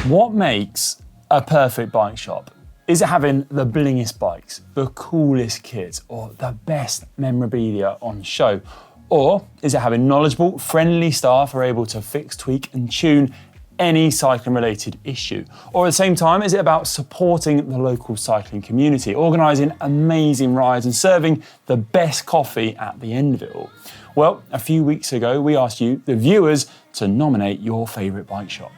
What makes a perfect bike shop? Is it having the blingest bikes, the coolest kits, or the best memorabilia on show? Or is it having knowledgeable, friendly staff who are able to fix, tweak and tune any cycling related issue? Or at the same time, is it about supporting the local cycling community, organising amazing rides and serving the best coffee at the end of it all? Well, a few weeks ago, we asked you, the viewers, to nominate your favourite bike shop.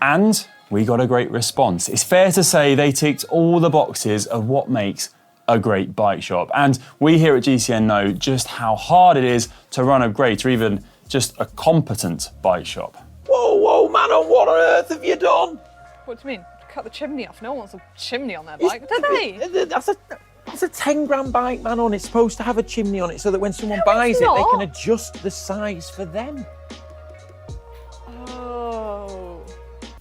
And we got a great response. It's fair to say they ticked all the boxes of what makes a great bike shop. And we here at GCN know just how hard it is to run a great or even just a competent bike shop. Whoa, man, what on earth have you done? What do you mean? Cut the chimney off. No one wants a chimney on their bike, do they? That's a 10 grand bike, man, on. It's supposed to have a chimney on it so that when someone buys it, they can adjust the size for them. Oh.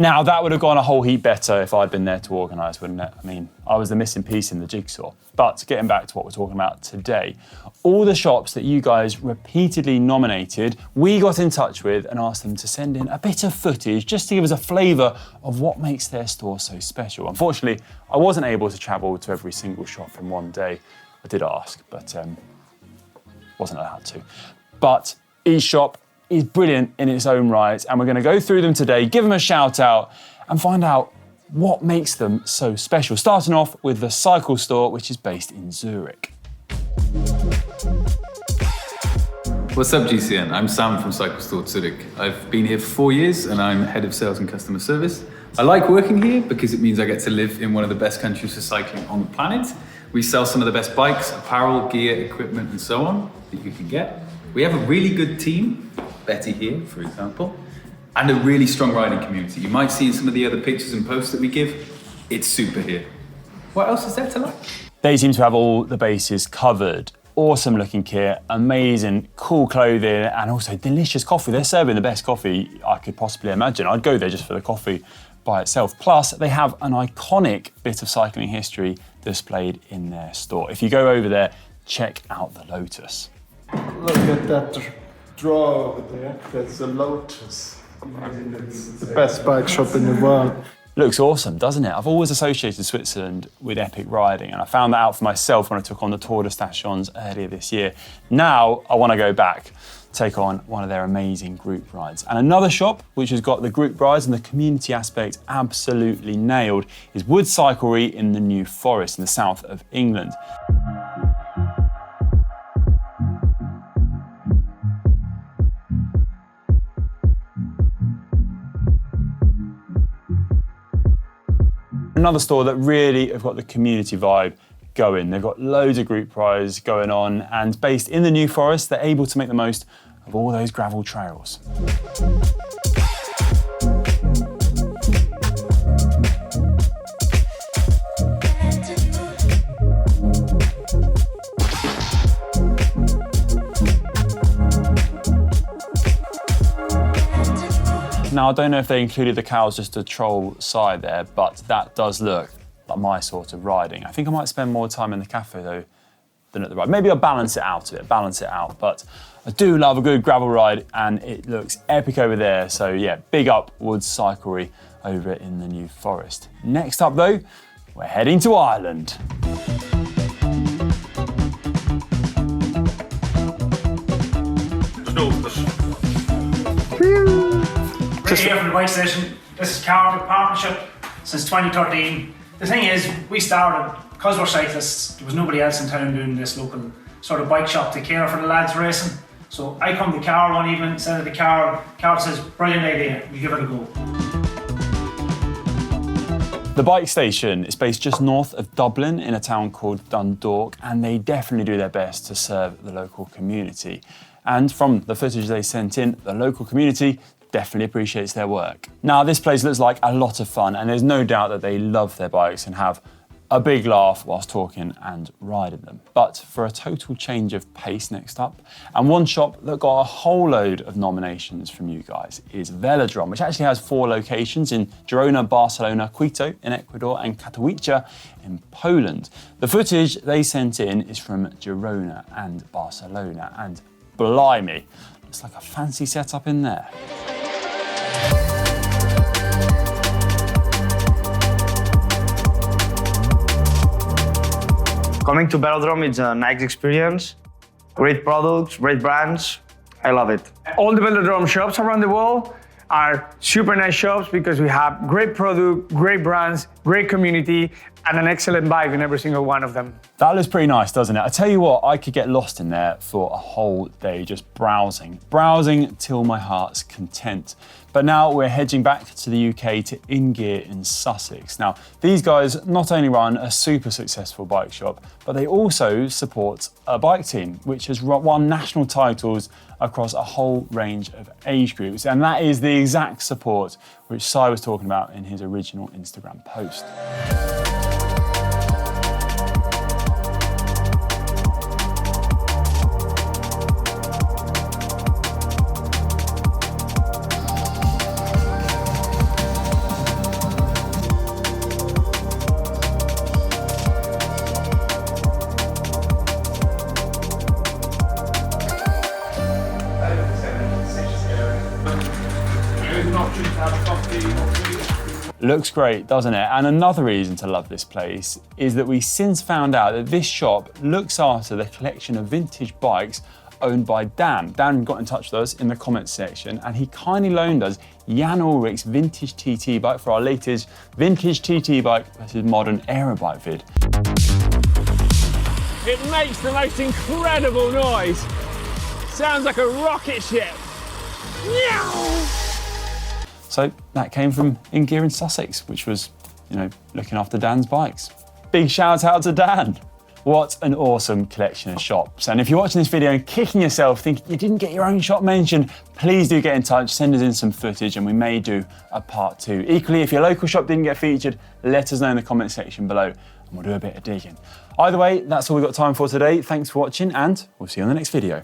Now, that would have gone a whole heap better if I'd been there to organise, wouldn't it? I mean, I was the missing piece in the jigsaw. But getting back to what we're talking about today, all the shops that you guys repeatedly nominated, we got in touch with and asked them to send in a bit of footage just to give us a flavour of what makes their store so special. Unfortunately, I wasn't able to travel to every single shop in one day. I did ask, but wasn't allowed to. But each shop is brilliant in its own right, and we're going to go through them today, give them a shout out and find out what makes them so special. Starting off with the Cycle Store, which is based in Zurich. What's up, GCN? I'm Sam from Cycle Store Zurich. I've been here for 4 years and I'm head of sales and customer service. I like working here because it means I get to live in one of the best countries for cycling on the planet. We sell some of the best bikes, apparel, gear, equipment and so on that you can get. We have a really good team, Betty here, for example, and a really strong riding community. You might see in some of the other pictures and posts that we give, it's super here. What else is there to like? They seem to have all the bases covered. Awesome looking kit, amazing, cool clothing, and also delicious coffee. They're serving the best coffee I could possibly imagine. I'd go there just for the coffee by itself. Plus, they have an iconic bit of cycling history displayed in their store. If you go over there, check out the Lotus. Look at that draw over there. That's a Lotus. It's the best bike shop in the world. Looks awesome, doesn't it? I've always associated Switzerland with epic riding, and I found that out for myself when I took on the Tour de Stations earlier this year. Now I want to go back, take on one of their amazing group rides. And another shop which has got the group rides and the community aspect absolutely nailed is Wood Cyclery in the New Forest in the south of England. Another store that really have got the community vibe going. They've got loads of group rides going on, and based in the New Forest, they're able to make the most of all those gravel trails. Now, I don't know if they included the cows just to troll side there, but that does look like my sort of riding. I think I might spend more time in the cafe though than at the ride. Maybe I'll balance it out a bit, but I do love a good gravel ride and it looks epic over there. So yeah, big up Wood Cyclery over in the New Forest. Next up though, we're heading to Ireland. We're here from the bike station. This is Carne partnership since 2013. The thing is, we started because we're cyclists. There was nobody else in town doing this local sort of bike shop to care for the lads racing. So I come to Carne one evening, send it to Carne. Carne says, "Brilliant idea. We give it a go." The bike station is based just north of Dublin in a town called Dundalk, and they definitely do their best to serve the local community. And from the footage they sent in, the local community definitely appreciates their work. Now, this place looks like a lot of fun, and there's no doubt that they love their bikes and have a big laugh whilst talking and riding them. But for a total change of pace next up, and one shop that got a whole load of nominations from you guys is Velodrom, which actually has 4 locations in Girona, Barcelona, Quito in Ecuador, and Katowice in Poland. The footage they sent in is from Girona and Barcelona, and blimey, it's like a fancy setup in there. Coming to Velodrom, it's a nice experience. Great products, great brands. I love it. All the Velodrom shops around the world are super nice shops because we have great product, great brands, great community, and an excellent vibe in every single one of them. That looks pretty nice, doesn't it? I tell you what, I could get lost in there for a whole day just browsing till my heart's content. But now we're hedging back to the UK to InGear in Sussex. Now, these guys not only run a super successful bike shop, but they also support a bike team, which has won national titles across a whole range of age groups. And that is the exact support which Cy was talking about in his original Instagram post. Looks great, doesn't it? And another reason to love this place is that we since found out that this shop looks after the collection of vintage bikes owned by Dan. Dan got in touch with us in the comments section and he kindly loaned us Jan Ulrich's vintage TT bike for our latest vintage TT bike versus modern aero bike vid. It makes the most incredible noise. Sounds like a rocket ship. So that came from InGear in Sussex, which was, looking after Dan's bikes. Big shout out to Dan. What an awesome collection of shops. And if you're watching this video and kicking yourself thinking you didn't get your own shop mentioned, please do get in touch, send us in some footage and we may do a part 2. Equally, if your local shop didn't get featured, let us know in the comment section below and we'll do a bit of digging. Either way, that's all we've got time for today. Thanks for watching and we'll see you on the next video.